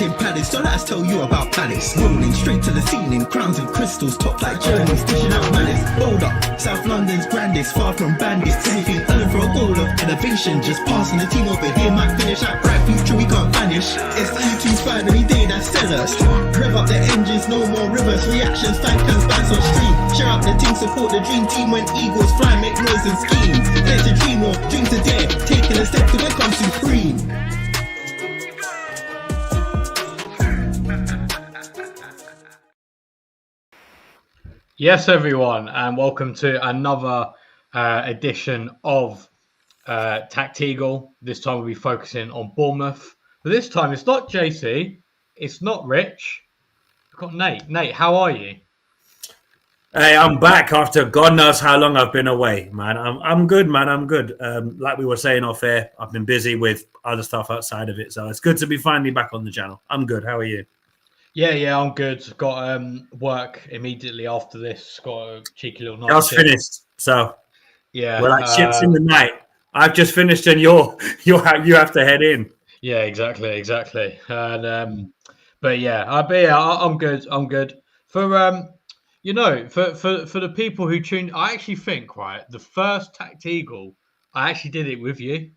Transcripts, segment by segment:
Buckingham Palace, so let's tell you about Palace. Rolling straight to the ceiling, crowns and crystals, top like journeys, dishing out malice. Hold up, South London's grandest, far from bandits. Anything earning for a goal of elevation, just passing the team over here might finish out. Bright future we can't vanish. It's E2's finally day that says us. Rev up the engines, no more reverse reactions. Thank us, bands on stream. Share up the team, support the dream team when Eagles fly, make noise and scheme. Dare to dream or dream to dare, taking a step to become supreme. Yes, everyone, and welcome to another edition of TACT-EAGLE. This time we'll be focusing on Bournemouth. But this time it's not JC, it's not Rich. We've got Nate. Nate, how are you? Hey, I'm back after God knows how long I've been away, man. I'm good, man. I'm good. Like we were saying off air, I've been busy with other stuff outside of it, so it's good to be finally back on the channel. I'm good. How are you? Yeah, I'm good. Got work immediately after this. Got a cheeky little night. Just finished, so yeah, we're like ships in the night. I've just finished, and you have to head in. Yeah, exactly. And but yeah, I'm good. I'm good for for the people who tuned. I actually think the first TACT-EAGLE, I actually did it with you.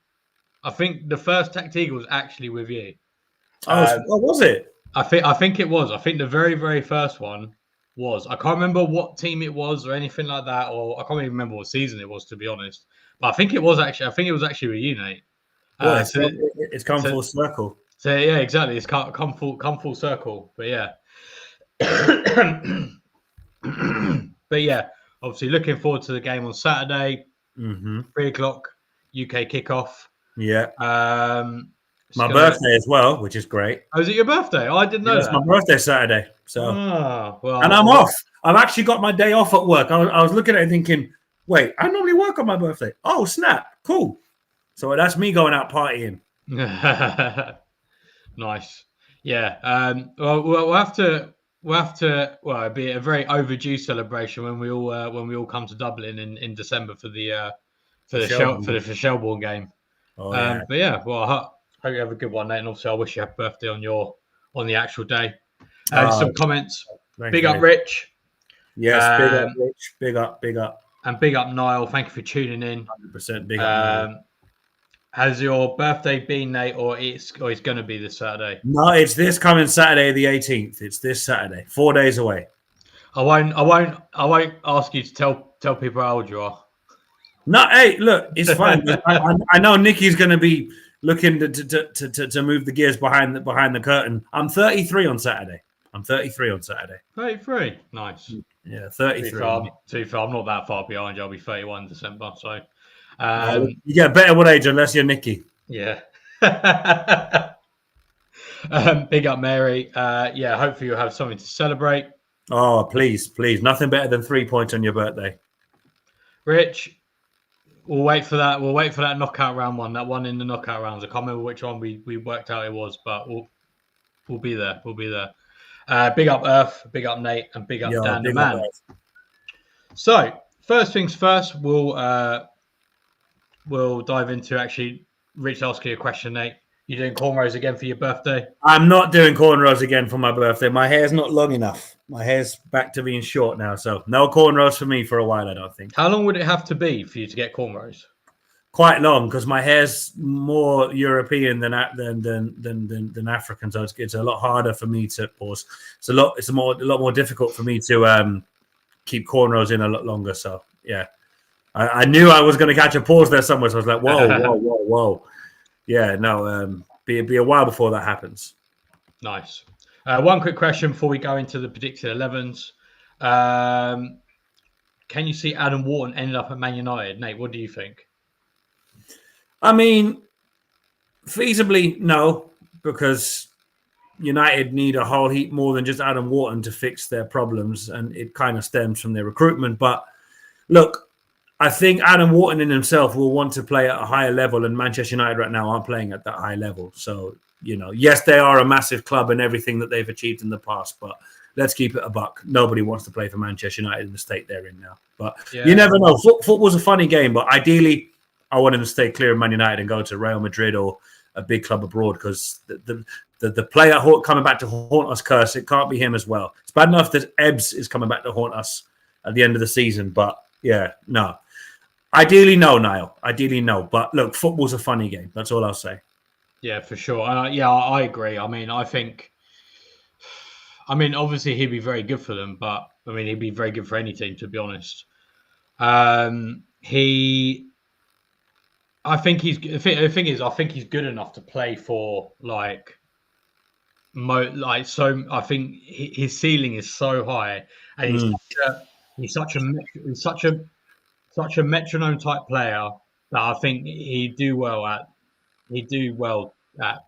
I think the first TACT-EAGLE was actually with you. What was it? I think it was. I think the very, very first one was. I can't remember what team it was or anything like that, or I can't even remember what season it was, to be honest. But I think it was actually with you, Nate. It's come full circle. So yeah, exactly. It's come full circle. But yeah, but yeah. Obviously, looking forward to the game on Saturday, 3:00 UK kickoff. Yeah. My birthday as well, which is great. Oh, is it your birthday? Oh, I didn't know that. It's my birthday Saturday. So, and I'm off. I've actually got my day off at work. I was looking at it thinking, wait, I normally work on my birthday. Oh, snap. Cool. So that's me going out partying. Nice. Yeah. We'll have to. Well, it'd be a very overdue celebration when we all come to Dublin in December for the Shelbourne game. Oh, yeah. But yeah, well, I hope you have a good one, Nate, and also I wish you happy birthday on the actual day. Some comments. Big up, Rich. Yes, big up, Rich. Big up. And big up, Niall. Thank you for tuning in. 100% big up. Has your birthday been, Nate, or it's going to be this Saturday? No, it's this coming Saturday, the 18th. It's this Saturday, 4 days away. I won't ask you to tell people how old you are. No, hey, look, it's fine. I know Nikki's going to be looking to move the gears behind the curtain. I'm 33 on Saturday. 33, nice. Yeah, 33. To be fair, I'm not that far behind you. I'll be 31 in December. So you get better with age unless you're Nikki. Yeah. Big up, Mary. Yeah, hopefully you'll have something to celebrate. Oh, please. Nothing better than 3 points on your birthday. Rich, we'll wait for that. We'll wait for that knockout round one. That one in the knockout rounds. I can't remember which one we worked out it was, but we'll be there. We'll be there. Big up Earth, big up Nate, and big up Dan the man. So first things first, we'll dive into actually. Rich asked you a question, Nate. You doing cornrows again for your birthday? I'm not doing cornrows again for my birthday. My hair's not long enough. My hair's back to being short now, so no cornrows for me for a while, I don't think. How long would it have to be for you to get cornrows? Quite long, because my hair's more European than African, so it's a lot harder for me to pause. It's a lot more difficult for me to keep cornrows in a lot longer. So yeah, I knew I was going to catch a pause there somewhere, so I was like, whoa. Yeah, no, be a while before that happens. Nice. One quick question before we go into the predicted 11s. Can you see Adam Wharton ending up at Man United? Nate, what do you think? I mean, feasibly, no, because United need a whole heap more than just Adam Wharton to fix their problems, and it kind of stems from their recruitment. But look, I think Adam Wharton in himself will want to play at a higher level, and Manchester United right now aren't playing at that high level. So, yes, they are a massive club and everything that they've achieved in the past, but let's keep it a buck. Nobody wants to play for Manchester United in the state they're in now. But you never know. Football's a funny game, but ideally, I want him to stay clear of Man United and go to Real Madrid or a big club abroad, because the player coming back to haunt us curse, it can't be him as well. It's bad enough that Ebbs is coming back to haunt us at the end of the season, but yeah, no. Ideally, no, Niall. Ideally, no. But look, football's a funny game. That's all I'll say. Yeah, for sure. I agree. I mean, obviously he'd be very good for them, but I mean, he'd be very good for any team, to be honest. I think the thing is, I think he's good enough to play for I think his ceiling is so high, and he's such a metronome type player that I think he'd do well at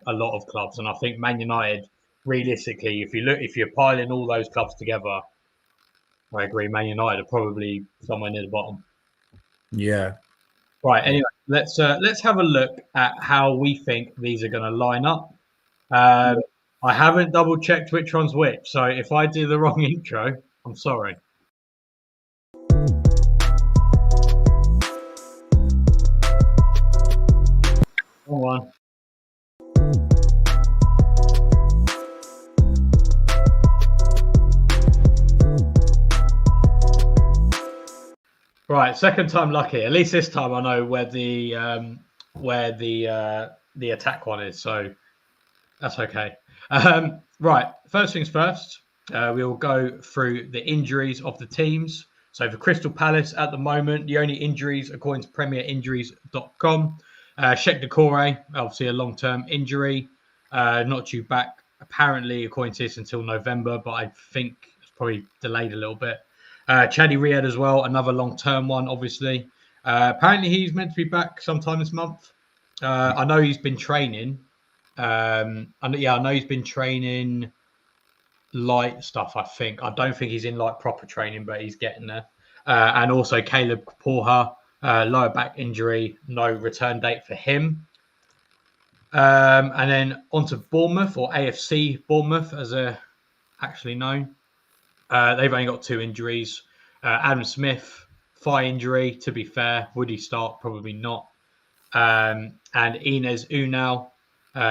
a lot of clubs. And I think Man United, realistically, if you're piling all those clubs together, I agree, Man United are probably somewhere near the bottom. Yeah. Right. Anyway, let's have a look at how we think these are going to line up. I haven't double checked which one's which, so if I do the wrong intro, I'm sorry. Go on. Right, second time lucky. At least this time I know where the attack one is, so that's okay. Right, first things first. We will go through the injuries of the teams. So for Crystal Palace at the moment, the only injuries according to PremierInjuries.com. Sheikh Doucouré, obviously a long-term injury, not due back apparently according to this until November, but I think it's probably delayed a little bit. Chadi Riyad as well, another long-term one, obviously. Apparently he's meant to be back sometime this month. I know he's been training. I know he's been training light stuff, I think. I don't think he's in like proper training, but he's getting there. And also Caleb Porha, lower back injury, no return date for him. And then on to Bournemouth, or AFC Bournemouth, as they're actually known. They've only got 2 injuries. Adam Smith, thigh injury, to be fair. Would he start? Probably not. And Ines Unal,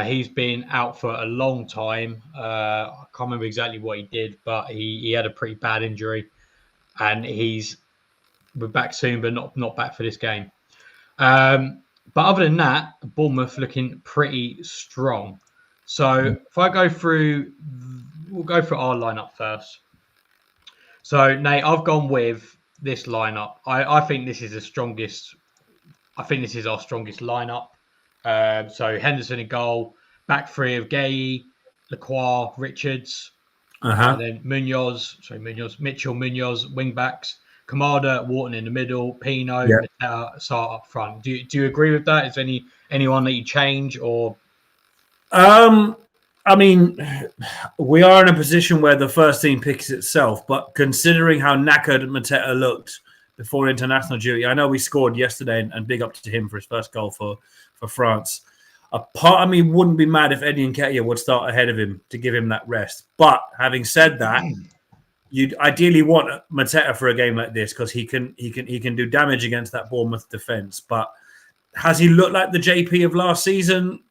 he's been out for a long time. I can't remember exactly what he did, but he had a pretty bad injury. And we're back soon, but not back for this game. But other than that, Bournemouth looking pretty strong. So if I go through, we'll go through our lineup first. So, Nate, I've gone with this lineup. I think this is the strongest. I think this is our strongest lineup. So, Henderson in goal, back 3 of Gay, Lacroix, Richards, and then Mitchell, Munoz, wing backs, Kamada, Wharton in the middle, Pino, Sarr up front. Do you agree with that? Is there anyone that you change or? I mean, we are in a position where the first team picks itself, but considering how knackered Mateta looked before international duty, I know we scored yesterday, and big up to him for his first goal for France. A part of me wouldn't be mad if Eddie Nketiah would start ahead of him to give him that rest. But having said that, you'd ideally want Mateta for a game like this because he can do damage against that Bournemouth defence. But has he looked like the JP of last season?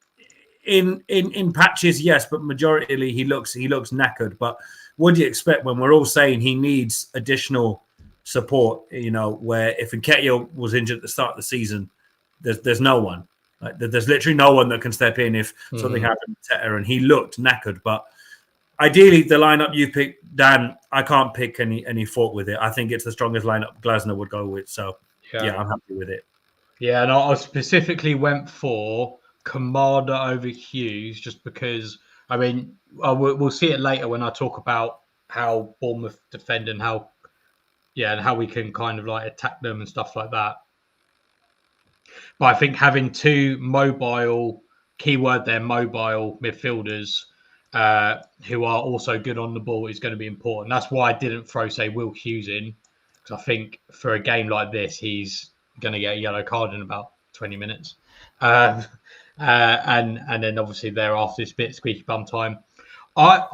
In patches, yes, but majority he looks knackered. But what do you expect when we're all saying he needs additional support? You know, where if Nketiah was injured at the start of the season, there's no one. Like, there's literally no one that can step in if something happened to Teta, and he looked knackered. But ideally, the lineup you picked, Dan, I can't pick any fault with it. I think it's the strongest lineup Glasner would go with. So yeah, I'm happy with it. Yeah, and I specifically went for Kamada over Hughes just because, I mean, we'll see it later when I talk about how Bournemouth defend and how we can kind of like attack them and stuff like that. But I think having 2 mobile, keyword there, mobile midfielders who are also good on the ball is going to be important. That's why I didn't throw, say, Will Hughes in, because I think for a game like this, he's going to get a yellow card in about 20 minutes. And then obviously thereafter it's a bit squeaky bum time. I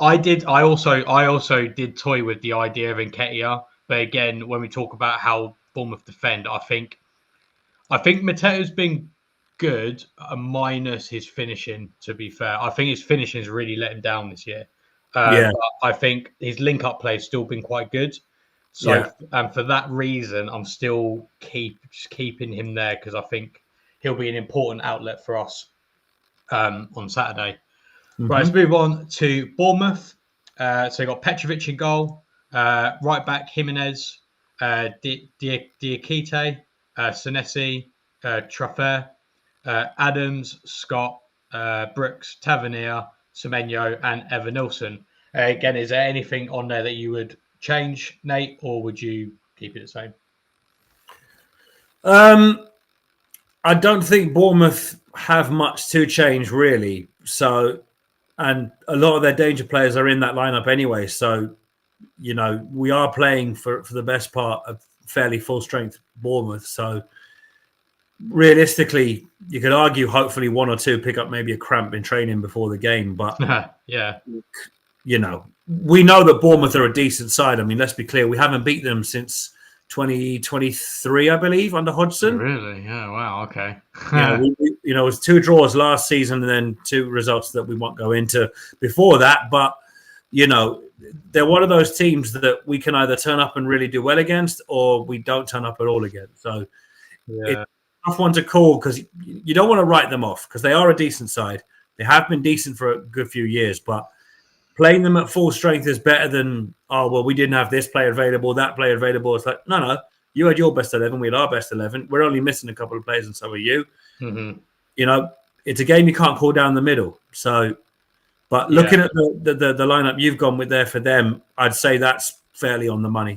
also did toy with the idea of Nketiah, but again, when we talk about how Bournemouth defend, I think Mateta's been good, minus his finishing. To be fair, I think his finishing's really let him down this year. But I think his link-up play has still been quite good. So, and for that reason, I'm still keeping him there because I think he'll be an important outlet for us on Saturday. Right, let's move on to Bournemouth. So you got Petrovic in goal, right back Jimenez, Diakite, Senesi, Traffert, Adams, Scott, Brooks, Tavernier, Semenyo, and Evan Nilsson. Again, is there anything on there that you would change, Nate, or would you keep it the same? I don't think Bournemouth have much to change, really. So, and a lot of their danger players are in that lineup anyway. So, you know, we are playing for the best part of fairly full strength Bournemouth. So, realistically, you could argue hopefully one or two pick up maybe a cramp in training before the game. But, you know, we know that Bournemouth are a decent side. I mean, let's be clear. We haven't beat them since 2023, I believe, under Hodgson. Really? Yeah. Wow. Okay. It was 2 draws last season and then 2 results that we won't go into before that. But, you know, they're one of those teams that we can either turn up and really do well against or we don't turn up at all against. So it's a tough one to call because you don't want to write them off because they are a decent side. They have been decent for a good few years, but playing them at full strength is better than, we didn't have this player available, that player available. It's like, no, you had your best 11, we had our best 11. We're only missing a couple of players and so are you. Mm-hmm. You know, it's a game you can't call down the middle. So, but looking at the lineup you've gone with there for them, I'd say that's fairly on the money.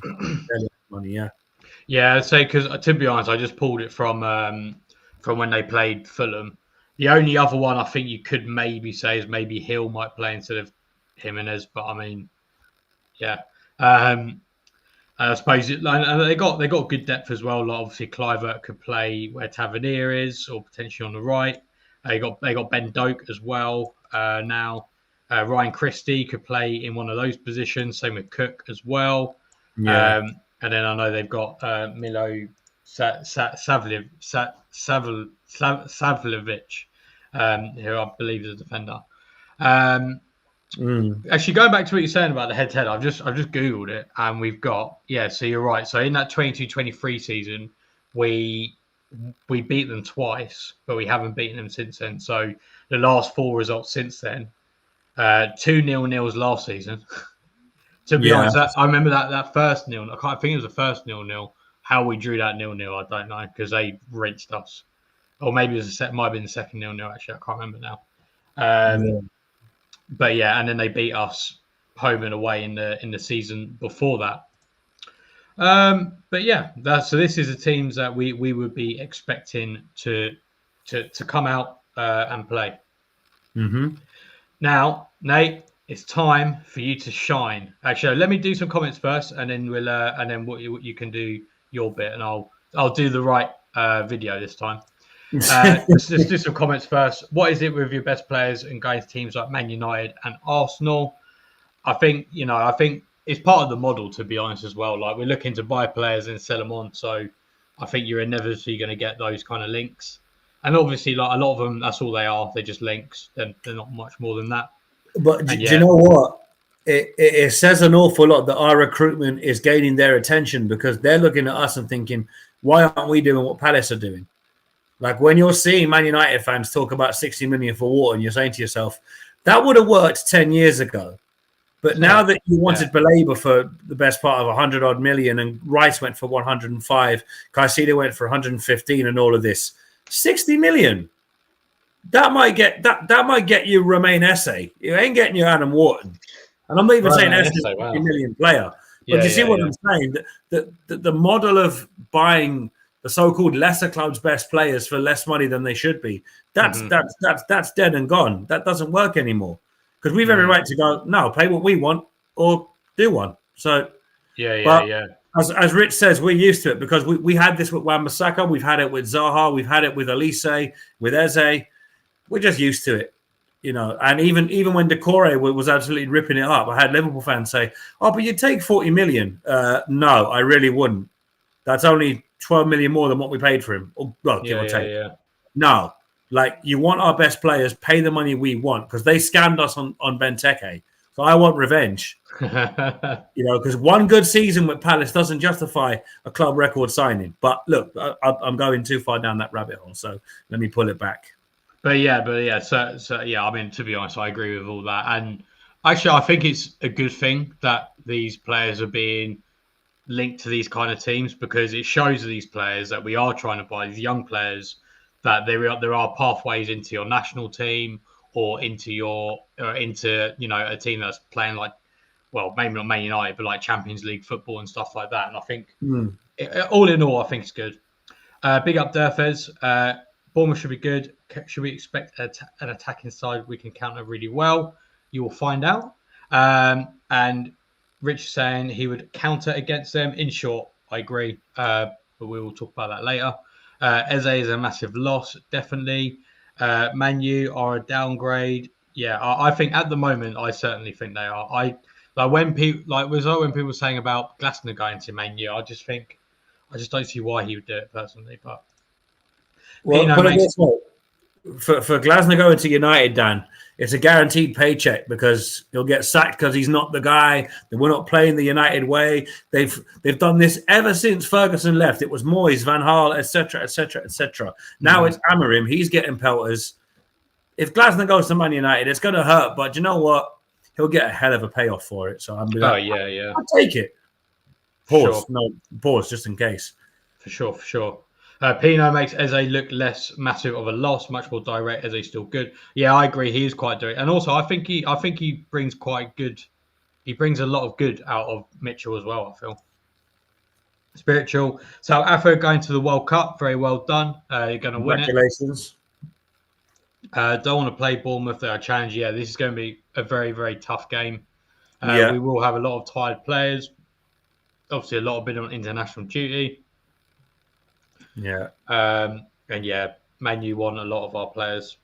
Yeah, I'd say because to be honest, I just pulled it from when they played Fulham. The only other one I think you could maybe say is maybe Hill might play instead of Jimenez, but I mean, I suppose they got good depth as well. Like obviously, Clivert could play where Tavernier is, or potentially on the right. They got Ben Doak as well now. Ryan Christie could play in one of those positions. Same with Cook as well. Yeah. And then I know they've got Milo Savljevic, who I believe is a defender. Actually, going back to what you're saying about the head-to-head, I've just Googled it and we've got, so you're right. So in that 22-23 season, we beat them twice, but we haven't beaten them since then. So the last 4 results since then, 2 0-0s last season. To be honest, I remember that first 0. I think it was the first 0-0. How we drew that 0-0, I don't know, because they rinsed us. Or maybe it might have been the second 0-0, actually. I can't remember now. But and then they beat us home and away in the season before that. But so this is the teams that we would be expecting to come out and play. Mm-hmm. Now, Nate, it's time for you to shine. Actually, let me do some comments first, and then we'll you can do your bit, and I'll do the right video this time. Let's just do some comments first. What is it with your best players and going to teams like Man United and Arsenal? I think it's part of the model, to be honest, as well. Like we're looking to buy players and sell them on, so I think you're inevitably going to get those kind of links. And obviously, like a lot of them, that's all they are. They're just links. They're not much more than that. But do you know what? It says an awful lot that our recruitment is gaining their attention because they're looking at us and thinking, why aren't we doing what Palace are doing? Like when you're seeing Man United fans talk about 60 million for Wharton, you're saying to yourself, that would have worked 10 years ago. But now that you wanted Baleba for the best part of 100 odd million and Rice went for 105, Caicedo went for 115 and all of this, 60 million. That might get you Romain Esse. It ain't getting you Adam Wharton. And I'm not even saying Esse is a 50 million player. But you see what I'm saying? The model of buying the so-called lesser clubs' best players for less money than they should be, that's dead and gone. That doesn't work anymore. Because we've every right to go, no, play what we want or do one. So As Rich says, we're used to it because we had this with Wan-Bissaka, we've had it with Zaha, we've had it with Elise, with Eze. We're just used to it, you know. And even when Decore was absolutely ripping it up, I had Liverpool fans say, but you'd take 40 million. No, I really wouldn't. That's only 12 million more than what we paid for him. Give or take. Yeah. No, Like, you want our best players, pay the money we want, because they scammed us on Benteke. So I want revenge. Because one good season with Palace doesn't justify a club record signing. But look, I'm going too far down that rabbit hole, so let me pull it back. But yeah. So yeah, I mean, to be honest, I agree with all that. And actually, I think it's a good thing that these players are being linked to these kind of teams, because it shows these players that we are trying to buy these young players, that there are pathways into your national team or into a team that's playing like, well, maybe not Man United, but like Champions League football and stuff like that. And I think all in all, I think it's good. Big up Durfez. Bournemouth should be good. Should we expect an attacking side we can counter really well? You will find out. And Rich saying he would counter against them. In short, I agree. But we will talk about that later. Eze is a massive loss, definitely. Man U are a downgrade. Yeah, I think at the moment, I certainly think they are. When people were saying about Glasner going to Man U, I just don't see why he would do it personally. But put it this way. For Glasner going to United, Dan, it's a guaranteed paycheck, because he'll get sacked because he's not the guy. We're not playing the United way. They've done this ever since Ferguson left. It was Moyes, Van Gaal, etc., etc., etc. Now it's Amorim. He's getting pelters. If Glasner goes to Man United, it's going to hurt. But you know what? He'll get a hell of a payoff for it. So I'll take it. Pause, just in case. For sure. Pino makes Eze look less massive of a loss, much more direct. Eze's still good. Yeah, I agree. He is quite direct, and also I think he brings quite good. He brings a lot of good out of Mitchell as well, I feel. Spiritual. South Africa going to the World Cup. Very well done. You're going to win it. Congratulations. Don't want to play Bournemouth. They are challenging. Yeah, this is going to be a very, very tough game. We will have a lot of tired players. Obviously, a lot of been on international duty. Yeah. Man U won a lot of our players.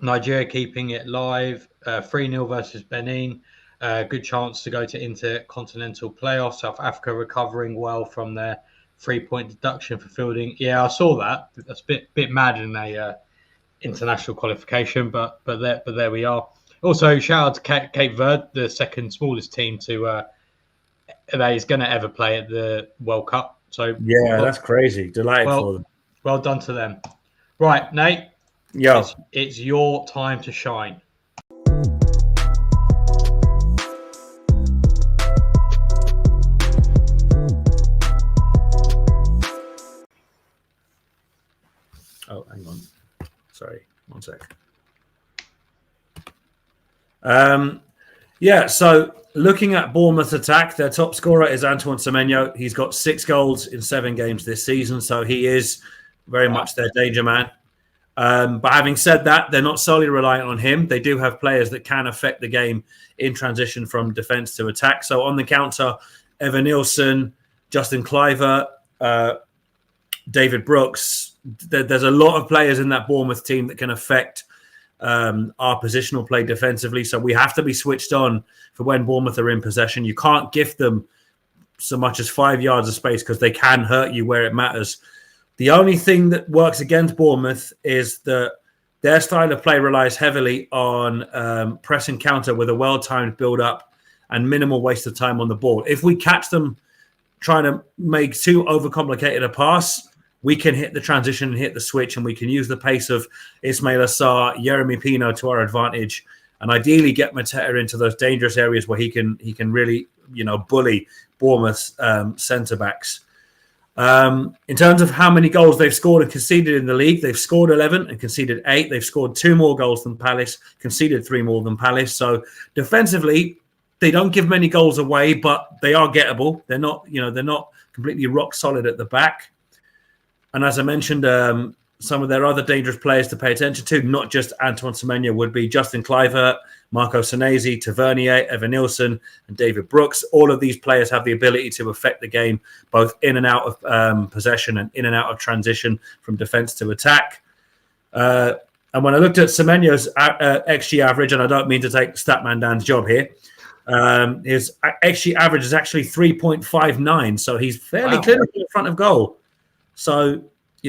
Nigeria keeping it live. 3-0 versus Benin. Good chance to go to intercontinental playoffs. South Africa recovering well from their 3-point deduction for fielding. Yeah, I saw that. That's a bit mad in a international qualification, but there we are. Also, shout out to Cape Verde, the second smallest team that is going to ever play at the World Cup. So that's crazy. Delighted for them. Well done to them. Right, Nate. Yo, it's your time to shine. Oh, hang on. Sorry, 1 sec. So looking at Bournemouth's attack, their top scorer is Antoine Semenyo. He's got 6 goals in 7 games this season, so he is very much their danger man. But having said that, they're not solely reliant on him. They do have players that can affect the game in transition from defence to attack. So on the counter, Evan Nielsen, Justin Cliver, David Brooks. There's a lot of players in that Bournemouth team that can affect our positional play defensively. So we have to be switched on for when Bournemouth are in possession. You can't gift them so much as 5 yards of space, because they can hurt you where it matters. The only thing that works against Bournemouth is that their style of play relies heavily on press and counter with a well-timed build-up and minimal waste of time on the ball. If we catch them trying to make too overcomplicated a pass, we can hit the transition and hit the switch, and we can use the pace of Ismail Assar, Yeremy Pino to our advantage, and ideally get Mateta into those dangerous areas where he can really, bully Bournemouth's centre-backs. In terms of how many goals they've scored and conceded in the league, they've scored 11 and conceded 8. They've scored 2 more goals than Palace, conceded 3 more than Palace. So defensively, they don't give many goals away, but they are gettable. They're not completely rock solid at the back. And as I mentioned, some of their other dangerous players to pay attention to, not just Antoine Semenyo, would be Justin Cliver, Marco Senesi, Tavernier, Evan Nielsen, and David Brooks. All of these players have the ability to affect the game, both in and out of possession and in and out of transition from defence to attack. And when I looked at Semenyo's XG average, and I don't mean to take Statman Dan's job here, his XG average is actually 3.59, so he's fairly clinical in front of goal. So,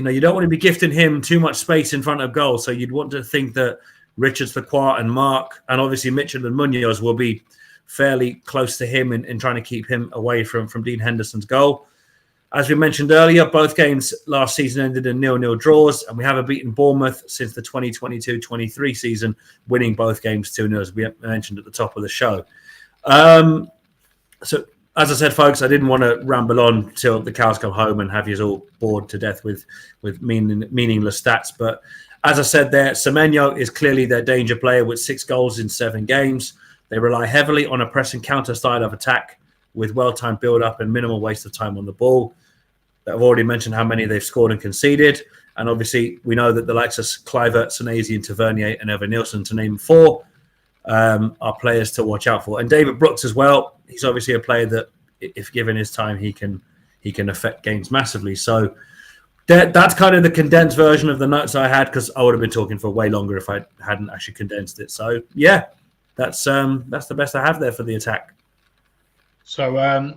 you don't want to be gifting him too much space in front of goal. So you'd want to think that Richards, Lacroix, and Mark, and obviously Mitchell and Munoz will be fairly close to him in trying to keep him away from Dean Henderson's goal. As we mentioned earlier, both games last season ended in 0-0 draws, and we haven't beaten Bournemouth since the 2022-23 season, winning both games 2-0, as we mentioned at the top of the show. So, as I said, folks, I didn't want to ramble on till the cows come home and have you all bored to death with meaningless stats. But as I said there, Semenyo is clearly their danger player with 6 goals in 7 games. They rely heavily on a press and counter style of attack with well-timed build-up and minimal waste of time on the ball. I've already mentioned how many they've scored and conceded. And obviously, we know that the likes of Kluivert, Senesi, and Tavernier and Evan Nielsen, to name 4, are players to watch out for. And David Brooks as well. He's obviously a player that, if given his time, he can affect games massively. So that's kind of the condensed version of the notes I had, because I would have been talking for way longer if I hadn't actually condensed it. So yeah, that's the best I have there for the attack. So how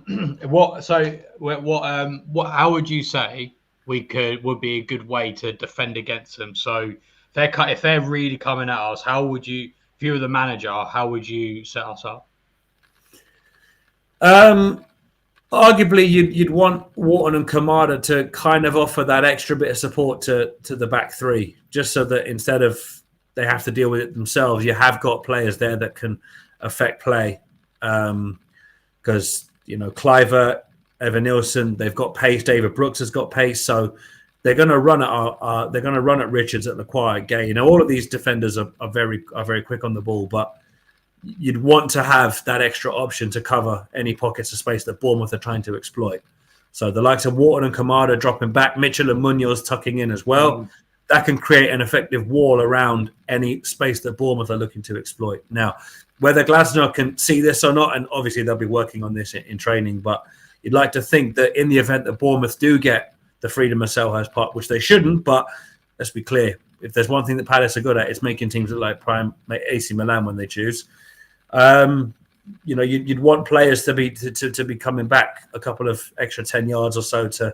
would you say would be a good way to defend against them? So if they're really coming at us, how would you, if you were the manager, how would you set us up? Arguably, you'd want Wharton and Kamada to kind of offer that extra bit of support to the back three, just so that instead of they have to deal with it themselves, you have got players there that can affect play. Because Kluivert, Evan Nielsen, they've got pace. David Brooks has got pace, so they're going to run at Richards, at Lacroix, at Gay. All of these defenders are very quick on the ball, but you'd want to have that extra option to cover any pockets of space that Bournemouth are trying to exploit. So the likes of Wharton and Kamada dropping back, Mitchell and Munoz tucking in as well. That can create an effective wall around any space that Bournemouth are looking to exploit. Now, whether Glasner can see this or not, and obviously they'll be working on this in training, but you'd like to think that in the event that Bournemouth do get the freedom of Selhurst Park, which they shouldn't, but let's be clear, if there's one thing that Palace are good at, it's making teams look like prime AC Milan when they choose. You'd want players to be coming back a couple of extra 10 yards or so to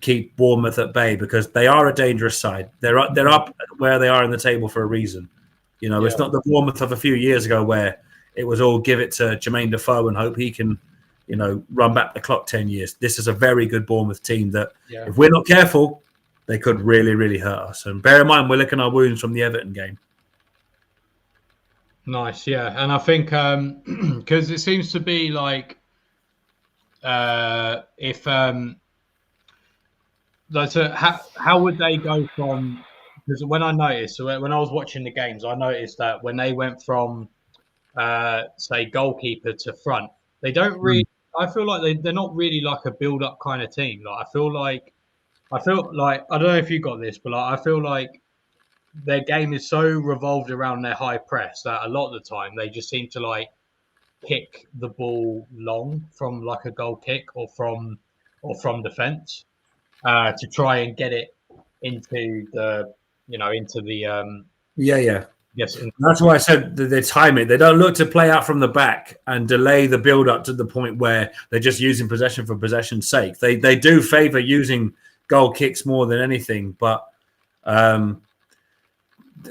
keep Bournemouth at bay, because they are a dangerous side. They're up where they are in the table for a reason. It's not the Bournemouth of a few years ago where it was all give it to Jermaine Defoe and hope he can, run back the clock 10 years. This is a very good Bournemouth team that, if we're not careful, they could really, really hurt us. And bear in mind, we're licking our wounds from the Everton game. Nice, yeah. And I think because it seems to be like how would they go from, because when I was watching the games, I noticed that when they went from say goalkeeper to front, they don't really I feel like they're not really like a build-up kind of team. Like I feel like I don't know if you got this, but I feel like their game is so revolved around their high press that a lot of the time they just seem to kick the ball long from like a goal kick or from defense to try and get it into the yes. That's why I said that they time it. They don't look to play out from the back and delay the build up to the point where they're just using possession for possession's sake. They do favour using goal kicks more than anything, but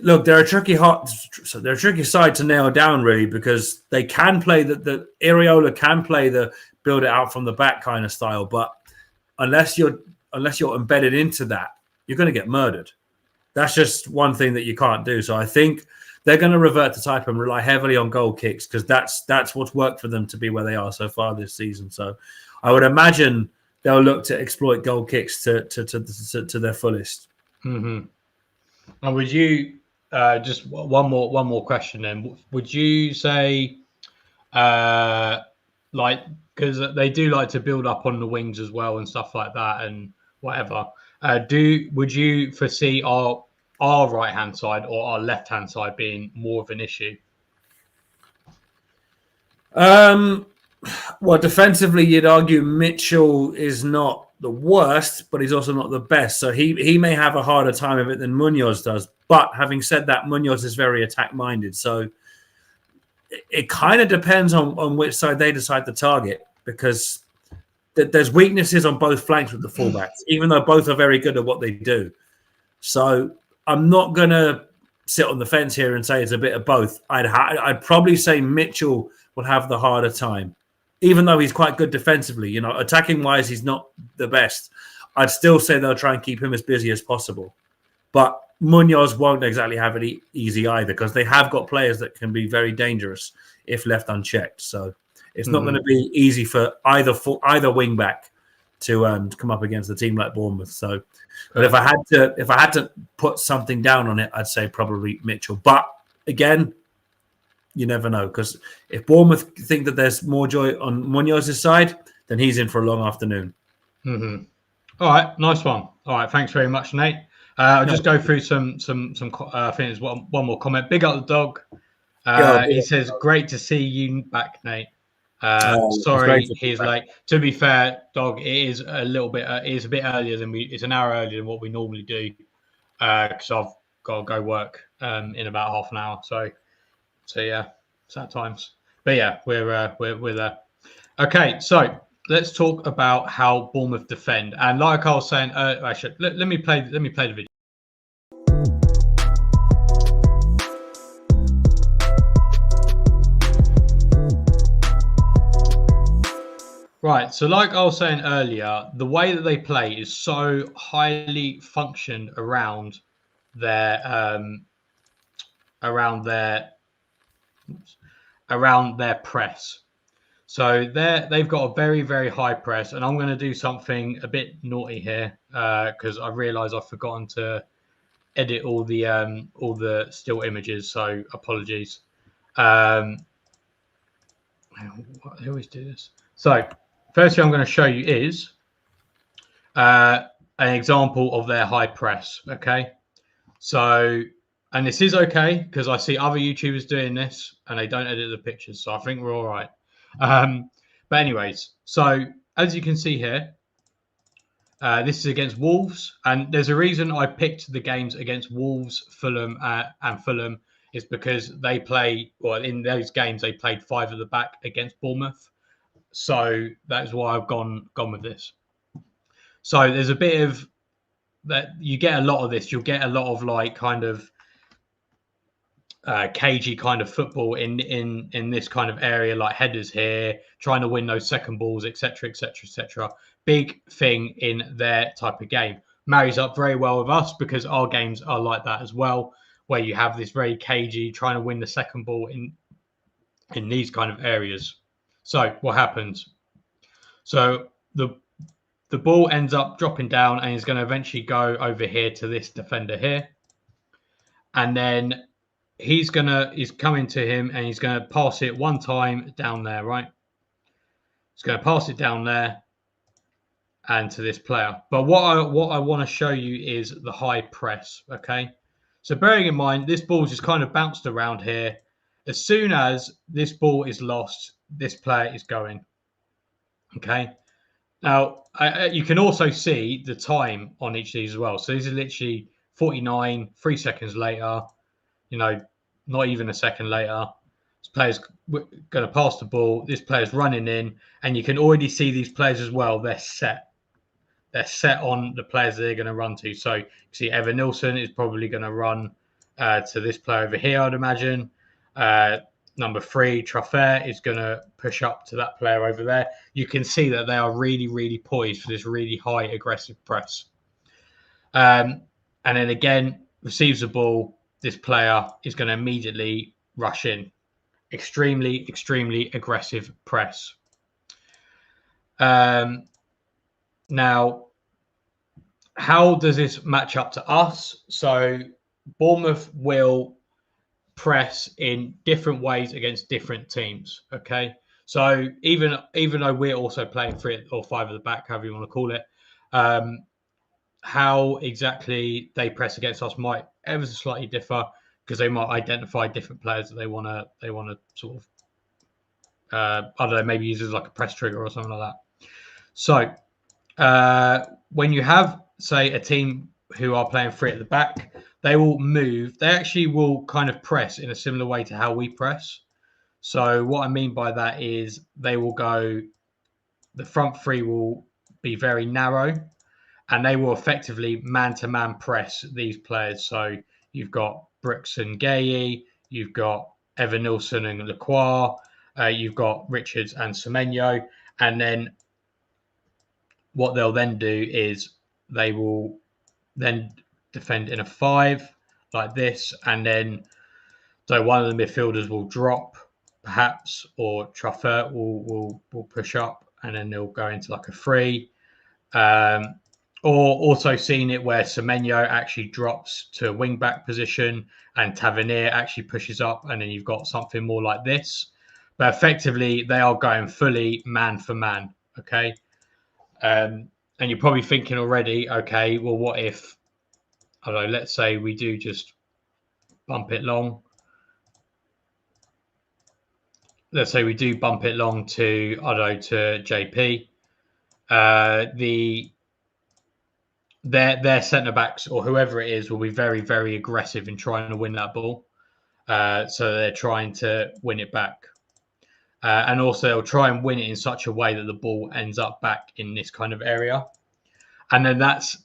look, they're a tricky side to nail down, really, because they can play the Iraola can play the build it out from the back kind of style, but unless you're embedded into that, you're going to get murdered. That's just one thing that you can't do. So I think they're going to revert to type and rely heavily on goal kicks, because that's what's worked for them to be where they are so far this season. So I would imagine they'll look to exploit goal kicks to their fullest. Mm-hmm. And would you just one more question then? Would you say because they do like to build up on the wings as well and stuff like that and whatever? Would you foresee our right hand side or our left hand side being more of an issue? Well, defensively, you'd argue Mitchell is not the worst, but he's also not the best. So he may have a harder time of it than Munoz does. But having said that, Munoz is very attack-minded. So it kind of depends on which side they decide to target, because there's weaknesses on both flanks with the fullbacks, even though both are very good at what they do. So I'm not going to sit on the fence here and say it's a bit of both. I'd probably say Mitchell will have the harder time, even though he's quite good defensively. You know, attacking wise, he's not the best. I'd still say they'll try and keep him as busy as possible. But Munoz won't exactly have it easy either, because they have got players that can be very dangerous if left unchecked. So it's not going to be easy for either wing back to come up against a team like Bournemouth. So, but if I had to put something down on it, I'd say probably Mitchell. But again, you never know, because if Bournemouth think that there's more joy on Munoz's side, then he's in for a long afternoon. Mm-hmm. All right, nice one. All right, thanks very much, Nate. I'll just go through some. I think there's one more comment. Big up the dog. He says, "Great to see you back, Nate." Sorry, he's late. To be fair, dog, it is a little bit. It is a bit earlier than it's an hour earlier than what we normally do, because I've got to go work in about half an hour. So yeah, sad times. But yeah, we're there. Okay, so let's talk about how Bournemouth defend. And like I was saying, actually, let me play the video. Right, so like I was saying earlier, the way that they play is so highly functioned around their press. So they've got a very, very high press, and I'm going to do something a bit naughty here because I realise I've forgotten to edit all the still images. So apologies. I always do this. So first thing I'm going to show you is an example of their high press. Okay, so and this is okay because I see other YouTubers doing this and they don't edit the pictures, so I think we're all right. But anyways, so as you can see here, this is against Wolves, and there's a reason I picked the games against Wolves, Fulham, and Fulham is because they play, well, in those games they played 5 at the back against Bournemouth, so that's why I've gone with this. So there's a bit of that. You get a lot of this. You'll get a lot of like kind of cagey kind of football in this kind of area, like headers here, trying to win those second balls, etc., etc., etc. Big thing in their type of game. Marries up very well with us because our games are like that as well, where you have this very cagey, trying to win the second ball in these kind of areas. So what happens? So the ball ends up dropping down and is going to eventually go over here to this defender here, and then he's coming to him and he's going to pass it one time down there, right? He's going to pass it down there and to this player. But what I want to show you is the high press, okay? So bearing in mind, this ball's just kind of bounced around here. As soon as this ball is lost, this player is going, okay? Now, you can also see the time on each of these as well. So this is literally 49, 3 seconds later. You know, not even a second later, this player's going to pass the ball. This player's running in, and you can already see these players as well. They're set. They're set on the players they're going to run to. So you see Evan Nilsson is probably going to run to this player over here, I'd imagine. Number 3, Traffert, is going to push up to that player over there. You can see that they are really, really poised for this really high aggressive press. And then again, receives the ball. This player is going to immediately rush in. Extremely, extremely aggressive press. Now, how does this match up to us? So Bournemouth will press in different ways against different teams. Okay, so even though we're also playing 3 or 5 at the back, however you want to call it, how exactly they press against us might ever so slightly differ because they might identify different players that they want to sort of I don't know, maybe use as like a press trigger or something like that. So when you have, say, a team who are playing 3 at the back, they will move. They actually will kind of press in a similar way to how we press. So what I mean by that is they will go the front three will be very narrow, and they will effectively man-to-man press these players. So you've got Brooks and Gay, you've got Evan Nilsson and Lacroix, you've got Richards and Semenyo, and then what they'll then do is they will then defend in a 5 like this, and then so one of the midfielders will drop perhaps, or Truffert will push up, and then they'll go into like a 3. Or also seen it where Semenyo actually drops to a wing back position and Tavernier actually pushes up, and then you've got something more like this. But effectively, they are going fully man for man. Okay. And you're probably thinking already, okay, well, what if, I don't know, let's say we do just bump it long. Let's say we do bump it long to, I don't know, to JP. Their centre backs or whoever it is will be very, very aggressive in trying to win that ball. So they're trying to win it back. And also they'll try and win it in such a way that the ball ends up back in this kind of area. And then that's,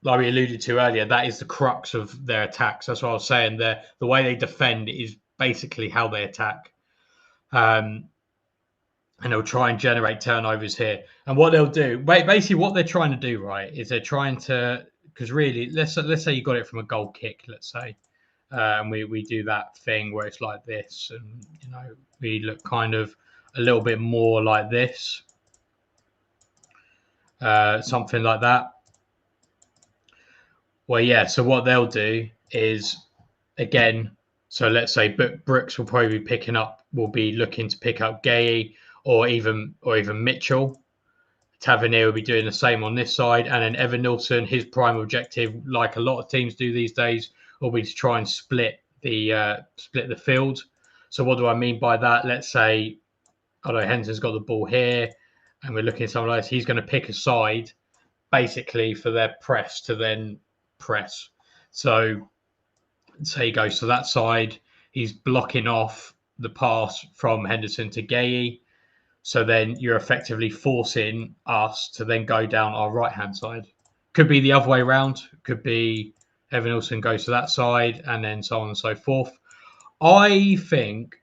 like we alluded to earlier, that is the crux of their attacks. That's what I was saying. The way they defend is basically how they attack. And they'll try and generate turnovers here. And what they'll do, basically what they're trying to do, right, is they're trying to, because really, let's say you got it from a goal kick, let's say, and we do that thing where it's like this, and, you know, we look kind of a little bit more like this, something like that. Well, yeah, so what they'll do is, again, so let's say Brooks will probably be looking to pick up Gay, or even Mitchell. Tavernier will be doing the same on this side, and then Evan Nilsson, his prime objective, like a lot of teams do these days, will be to try and split the field. So what do I mean by that? Let's say, I don't know, Henson's got the ball here, and we're looking at someone else. He's going to pick a side, basically, for their press to then press. So say he goes to that side, he's blocking off the pass from Henderson to Gay. So then you're effectively forcing us to then go down our right-hand side. Could be the other way around. Could be Evan Nilsson goes to that side, and then so on and so forth. I think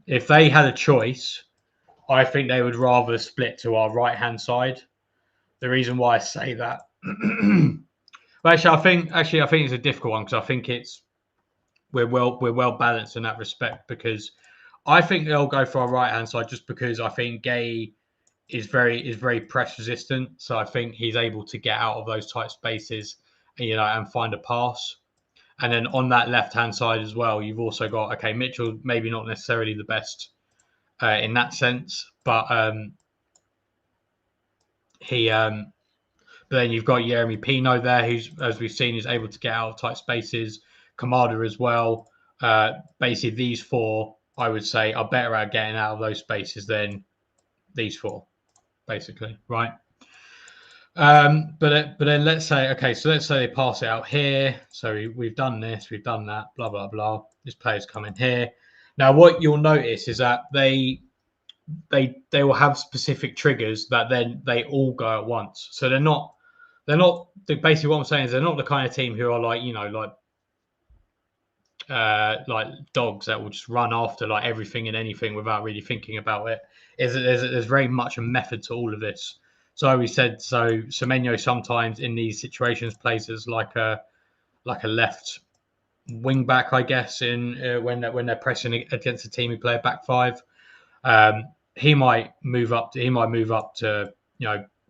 if they had a choice, I think they would rather split to our right-hand side. The reason why I say that, well, I think it's a difficult one, because I think we're well balanced in that respect, because I think they'll go for our right-hand side just because I think Gay is very press resistant. So I think he's able to get out of those tight spaces, and find a pass. And then on that left-hand side as well, you've also got, okay, Mitchell, maybe not necessarily the best in that sense, but but then you've got Jeremy Pino there, who's, as we've seen, is able to get out of tight spaces. Kamada as well. Basically, these 4, I would say, are better at getting out of those spaces than these 4, basically, right? But then let's say, okay, so let's say they pass it out here. So we've done this, we've done that, blah, blah, blah. This player's coming here. Now, what you'll notice is that they will have specific triggers that then they all go at once. So they're not basically, what I'm saying is they're not the kind of team who are like dogs that will just run after like everything and anything without really thinking about it. There's very much a method to all of this. So we said, so Semenyo sometimes in these situations plays as like a left wing back, I guess, in when they're pressing against a team who play a back 5. He might move up to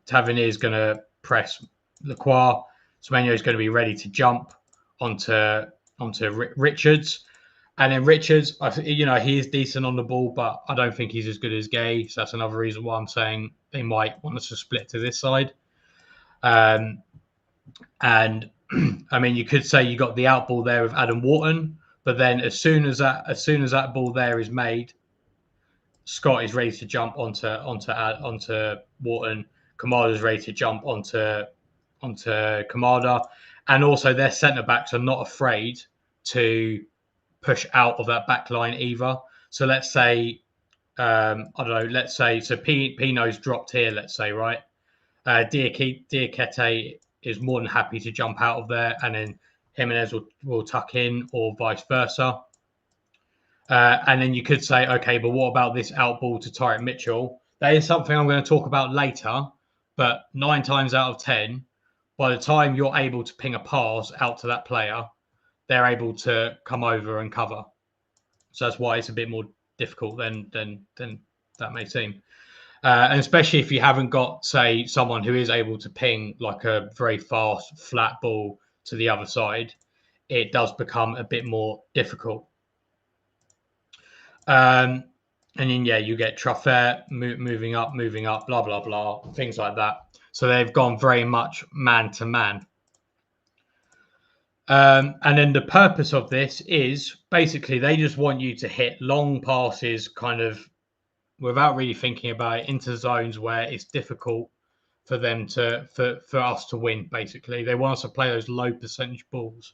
Tavernier's going to press Lacroix. Semenyo is going to be ready to jump onto Richards. And then Richards, he is decent on the ball, but I don't think he's as good as Gay. So that's another reason why I'm saying they might want us to split to this side. And I mean, you could say you got the out ball there with Adam Wharton, but then as soon as that ball there is made, Scott is ready to jump onto Wharton. Kamada is ready to jump onto Kamada, and also their centre backs are not afraid to push out of that back line either. So let's say I don't know, let's say, so Pino's dropped here, let's say, right? Diakite is more than happy to jump out of there, and then Jimenez will tuck in, or vice versa. And then you could say, okay, but what about this out ball to Tyrick Mitchell? That is something I'm going to talk about later, but 9 times out of 10, by the time you're able to ping a pass out to that player, they're able to come over and cover. So that's why it's a bit more difficult than that may seem. And especially if you haven't got, say, someone who is able to ping like a very fast, flat ball to the other side, it does become a bit more difficult. And then, yeah, you get Truffert moving up, blah, blah, blah, things like that. So they've gone very much man to man. And then the purpose of this is basically they just want you to hit long passes kind of without really thinking about it into zones where it's difficult for them for us to win, basically. They want us to play those low percentage balls.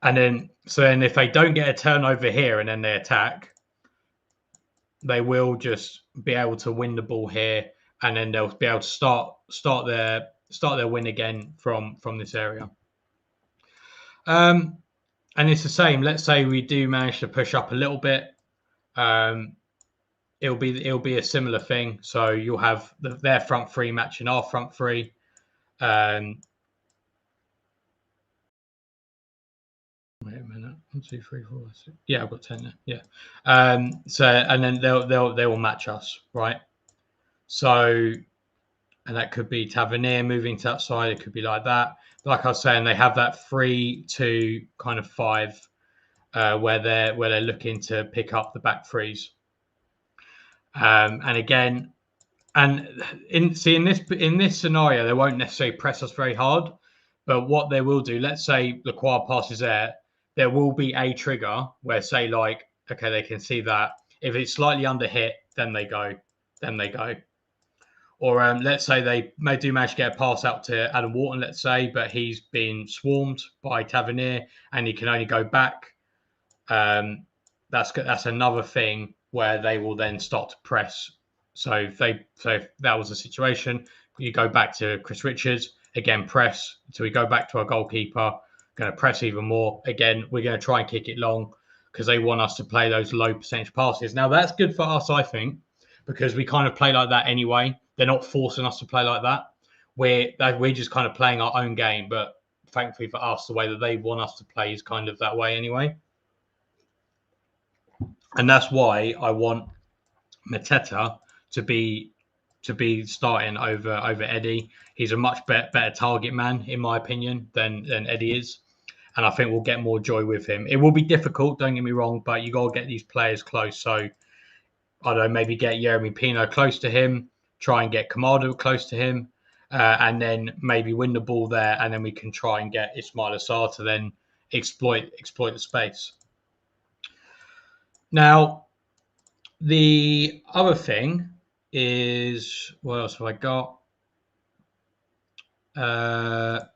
And then, so then if they don't get a turnover here and then they attack, they will just be able to win the ball here, and then they'll be able to start their win again from this area. And it's the same. Let's say we do manage to push up a little bit. It'll be a similar thing. So you'll have their front three matching our front three. Wait a minute. 1, 2, 3, 4, 6. Yeah, I've got 10 there. Yeah. So and then they will match us, right? So, and that could be Tavernier moving to that side. It could be like that. Like I was saying, they have that 3, 2, kind of 5, where they're looking to pick up the back threes. And again, and in this scenario, they won't necessarily press us very hard, but what they will do, let's say the quad passes there will be a trigger where, say, like, okay, they can see that if it's slightly under hit, then they go. Or let's say they manage to get a pass out to Adam Wharton, let's say, but he's been swarmed by Tavernier and he can only go back. That's another thing where they will then start to press. So if that was the situation, you go back to Chris Richards, again, press. So we go back to our goalkeeper, going to press even more. Again, we're going to try and kick it long because they want us to play those low percentage passes. Now, that's good for us, I think, because we kind of play like that anyway. They're not forcing us to play like that. We're just kind of playing our own game. But thankfully for us, the way that they want us to play is kind of that way anyway. And that's why I want Mateta to be starting over Eddie. He's a much better target man, in my opinion, than Eddie is. And I think we'll get more joy with him. It will be difficult, don't get me wrong, but you got to get these players close. So, I don't know, maybe get Jeremy Pino close to him, try and get Kamada close to him, and then maybe win the ball there, and then we can try and get Ismail Assar to then exploit the space. Now, the other thing is, what else have I got? They're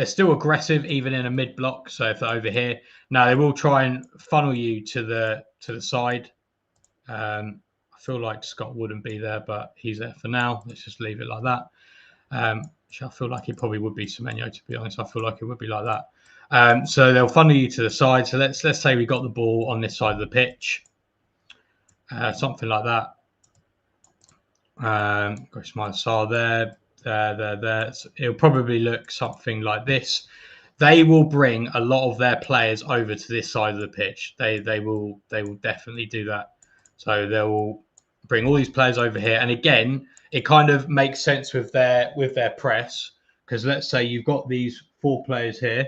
still aggressive even in a mid block. So if they're over here, now they will try and funnel you to the side. I feel like Scott wouldn't be there, but he's there for now. Let's just leave it like that. I feel like it probably would be Semenyo, to be honest. I feel like it would be like that. So they'll funnel you to the side. So let's say we got the ball on this side of the pitch, something like that. Got Ismail Assar there. So it'll probably look something like this. They will bring a lot of their players over to this side of the pitch. They will definitely do that. So they'll bring all these players over here. And again, it kind of makes sense with their press, because let's say you've got these 4 players here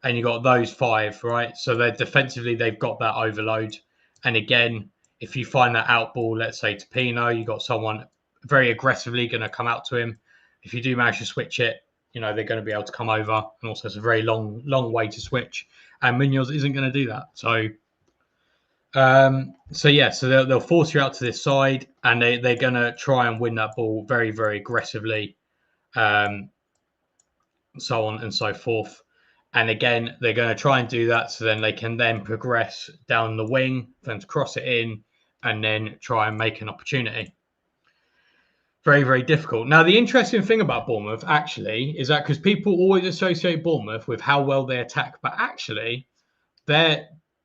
and you've got those 5, right? So they're defensively, they've got that overload. And again, if you find that out ball, let's say to Pino, you got someone very aggressively going to come out to him. If you do manage to switch it, they're going to be able to come over. And also, it's a very long way to switch. And Munoz isn't going to do that. So they'll force you out to this side, and they're going to try and win that ball very, very aggressively, so on and so forth. And again, they're going to try and do that so then they can then progress down the wing, then to cross it in, and then try and make an opportunity. Very, very difficult. Now, the interesting thing about Bournemouth actually is that because people always associate Bournemouth with how well they attack, but actually,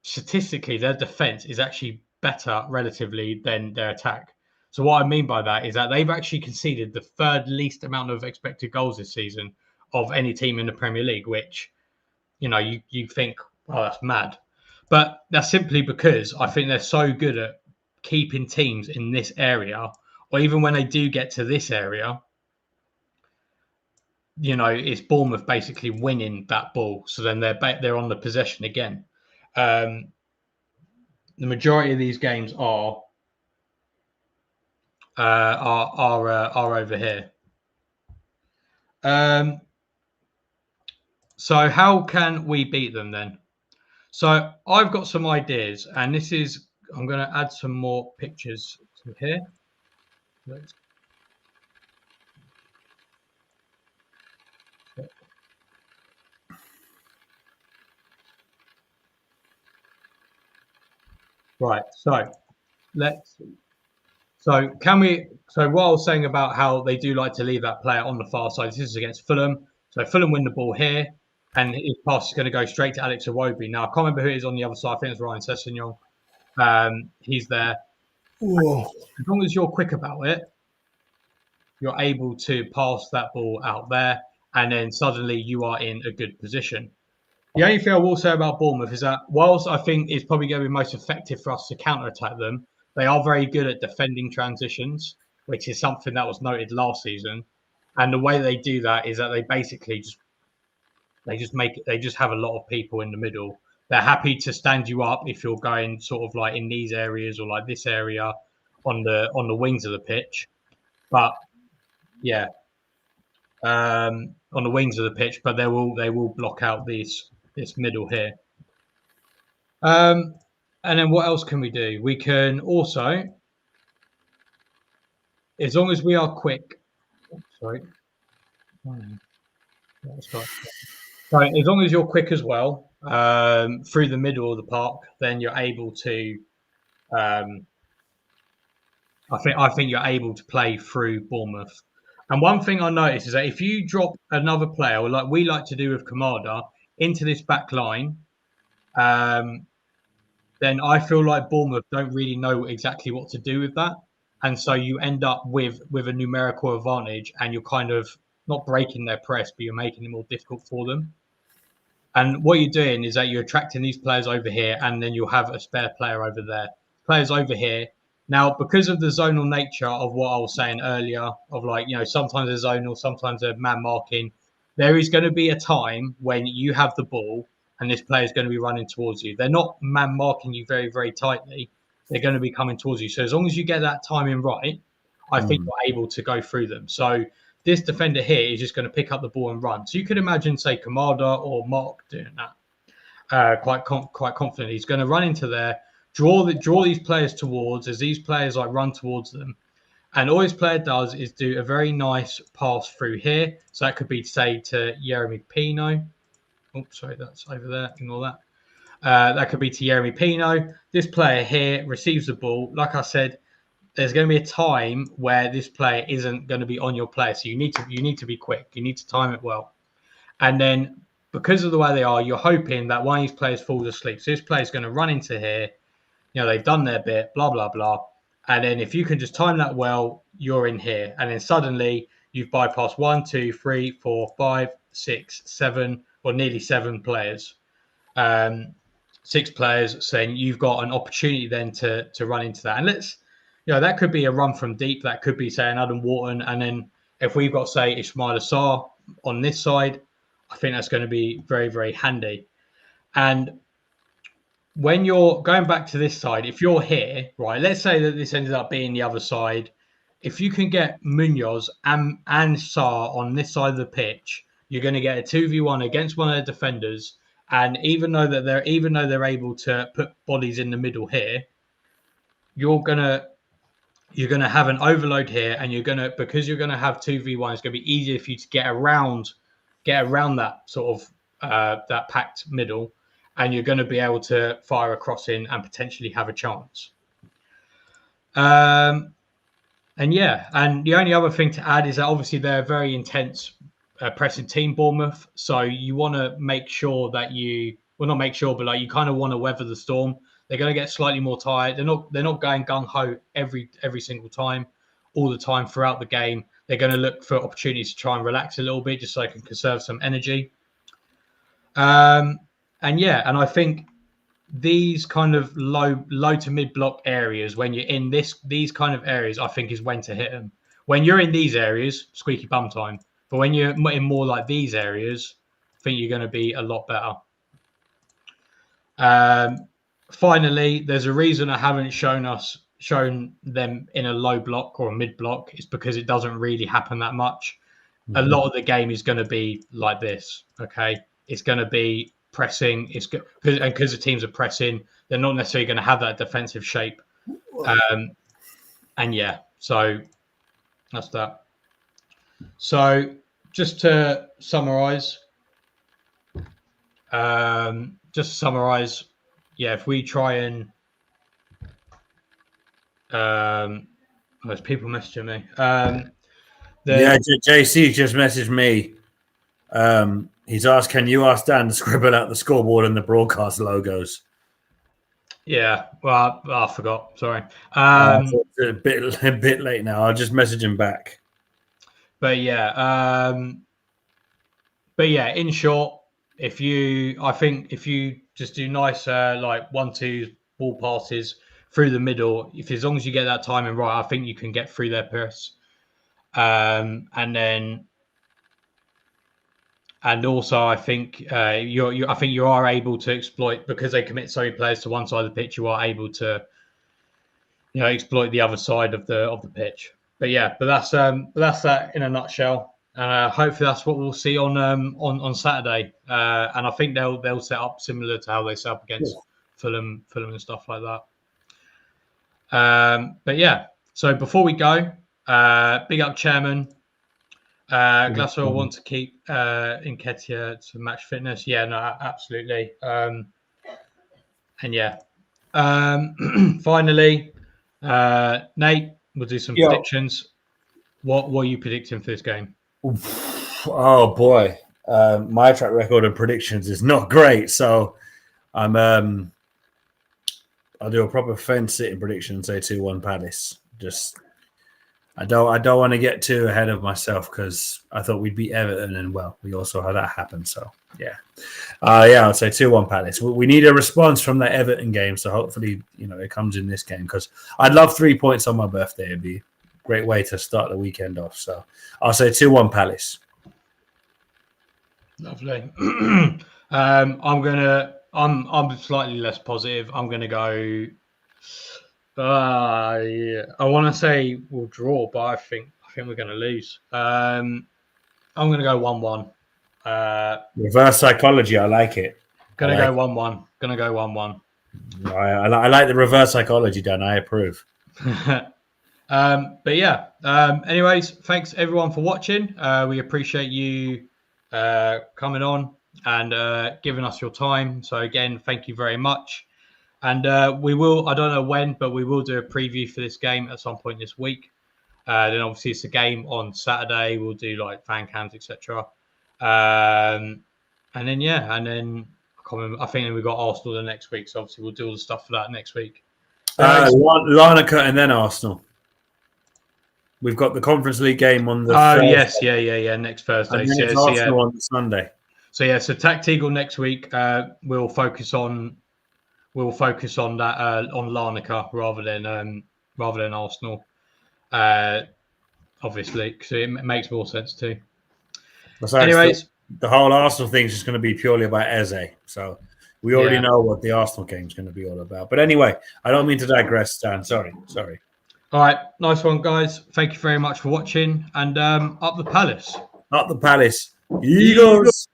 statistically, their defense is actually better relatively than their attack. So what I mean by that is that they've actually conceded the third least amount of expected goals this season of any team in the Premier League, which, you think, oh, that's mad. But that's simply because I think they're so good at keeping teams in this area, or even when they do get to this area, it's Bournemouth basically winning that ball. So then they're on the possession again. The majority of these games are over here. So how can we beat them then? So I've got some ideas, and I'm going to add some more pictures to here. Right. So can we? So what I was saying about how they do like to leave that player on the far side. This is against Fulham. So Fulham win the ball here, and his pass is going to go straight to Alex Iwobi. Now I can't remember who it is on the other side. I think it's Ryan Sessegnon. He's there. Whoa. As long as you're quick about it, you're able to pass that ball out there, and then suddenly you are in a good position. The only thing I will say about Bournemouth is that whilst I think it's probably going to be most effective for us to counter-attack them, they are very good at defending transitions, which is something that was noted last season. And the way they do that is that they basically just have a lot of people in the middle. They're happy to stand you up if you're going sort of like in these areas or like this area on the wings of the pitch. But yeah, on the wings of the pitch, but they will block out this middle here. And then what else can we do? We can also, as long as we are quick. Sorry. So as long as you're quick as well through the middle of the park, then you're able to. I think you're able to play through Bournemouth. And one thing I noticed is that if you drop another player, or like we like to do with Kamada, into this back line, then I feel like Bournemouth don't really know exactly what to do with that. And so you end up with a numerical advantage, and you're kind of not breaking their press, but you're making it more difficult for them. And what you're doing is that you're attracting these players over here, and then you'll have a spare player over there. Players over here. Now, because of the zonal nature of what I was saying earlier, of like, sometimes they're zonal, sometimes they're man marking, there is going to be a time when you have the ball and this player is going to be running towards you. They're not man marking you very, very tightly. They're going to be coming towards you. So as long as you get that timing right, I think you're able to go through them. So this defender here is just going to pick up the ball and run. So you could imagine, say, Kamada or Mark doing that quite confidently. He's going to run into there, draw these players towards, as these players like run towards them. And all this player does is do a very nice pass through here. So that could be, say, to Yeremy Pino. Oh, sorry, that's over there. Ignore that. That could be to Yeremy Pino. This player here receives the ball. Like I said, there's going to be a time where this player isn't going to be on your player. So you need to be quick. You need to time it well. And then because of the way they are, you're hoping that one of these players falls asleep. So this player is going to run into here. They've done their bit, blah, blah, blah. And then if you can just time that well, you're in here. And then suddenly you've bypassed 1, 2, 3, 4, 5, 6, 7, or nearly 7 players. 6 players, saying you've got an opportunity then to run into that. And that could be a run from deep. That could be, say, an Adam Wharton. And then if we've got, say, Ismail Assar on this side, I think that's going to be very, very handy. And when you're going back to this side, if you're here, right, let's say that this ended up being the other side. If you can get Munoz and Sarr on this side of the pitch, you're going to get a 2v1 against one of the defenders. And even though they're able to put bodies in the middle here, you're gonna have an overload here, and because you're gonna have 2v1, it's gonna be easier for you to get around that sort of that packed middle, and you're going to be able to fire a crossing and potentially have a chance. And the only other thing to add is that obviously they're a very intense pressing team, Bournemouth. So you want to make sure that you kind of want to weather the storm. They're going to get slightly more tired. They're not going gung ho every single time, all the time throughout the game. They're going to look for opportunities to try and relax a little bit, just so they can conserve some energy. And I think these kind of low to mid block areas, when you're in these kind of areas, I think is when to hit them. When you're in these areas, squeaky bum time. But when you're in more like these areas, I think you're going to be a lot better. Finally, there's a reason I haven't shown them in a low block or a mid block. It's because it doesn't really happen that much. A lot of the game is going to be like this. Okay, it's going to be pressing. It's because the teams are pressing, they're not necessarily going to have that defensive shape. So that's that. So just to summarize, if we try and there's people messaging me. JC just messaged me. He's asked, can you ask Dan to scribble out the scoreboard and the broadcast logos? Yeah, well, I forgot. Sorry. It's a bit late now. I'll just message him back. But in short, if you just do nice like 1-2 ball passes through the middle, as long as you get that timing right, I think you can get through their press. And also, I think you are able to exploit, because they commit so many players to one side of the pitch. You are able to, exploit the other side of the pitch. But that's that in a nutshell. Hopefully, that's what we'll see on Saturday. And I think they'll set up similar to how they set up against Fulham and stuff like that. So before we go, big up chairman. Glasgow want to keep Nketiah to match fitness. Yeah, no, absolutely. Finally, Nate, we'll do some predictions. What are you predicting for this game? Oh boy, my track record of predictions is not great, so I'll do a proper fence-sitting prediction and say 2-1 Palace. I don't want to get too ahead of myself, because I thought we'd beat Everton, and we also had that happen. So I'll say 2-1 Palace. We need a response from that Everton game, so hopefully it comes in this game, because I'd love 3 points on my birthday. It'd be a great way to start the weekend off. So I'll say 2-1 Palace. Lovely. I'm slightly less positive. I'm gonna go. I want to say we'll draw, but I think we're going to lose. I'm going to go 1-1. Reverse psychology, I like it. Going to go 1-1. Going to go 1-1. I like the reverse psychology, Dan. I approve. Anyways, thanks everyone for watching. We appreciate you coming on and giving us your time. So again, thank you very much. And we will, I don't know when, but we will do a preview for this game at some point this week. Then obviously it's a game on Saturday. We'll do like fan cams, etc. And then I think we've got Arsenal the next week. So obviously we'll do all the stuff for that next week. Larnaca and then Arsenal. We've got the Conference League game on the Thursday. Yes, next Thursday. And then Arsenal on the Sunday. So TACT-EAGLE next week. We'll focus on that on Larnaca rather than Arsenal. Obviously, because it makes more sense too. Anyways, the whole Arsenal thing is just going to be purely about Eze. So we already know what the Arsenal game is going to be all about. But anyway, I don't mean to digress, Stan. Sorry. All right, nice one, guys. Thank you very much for watching, and up the Palace. Up the Palace. Eagles.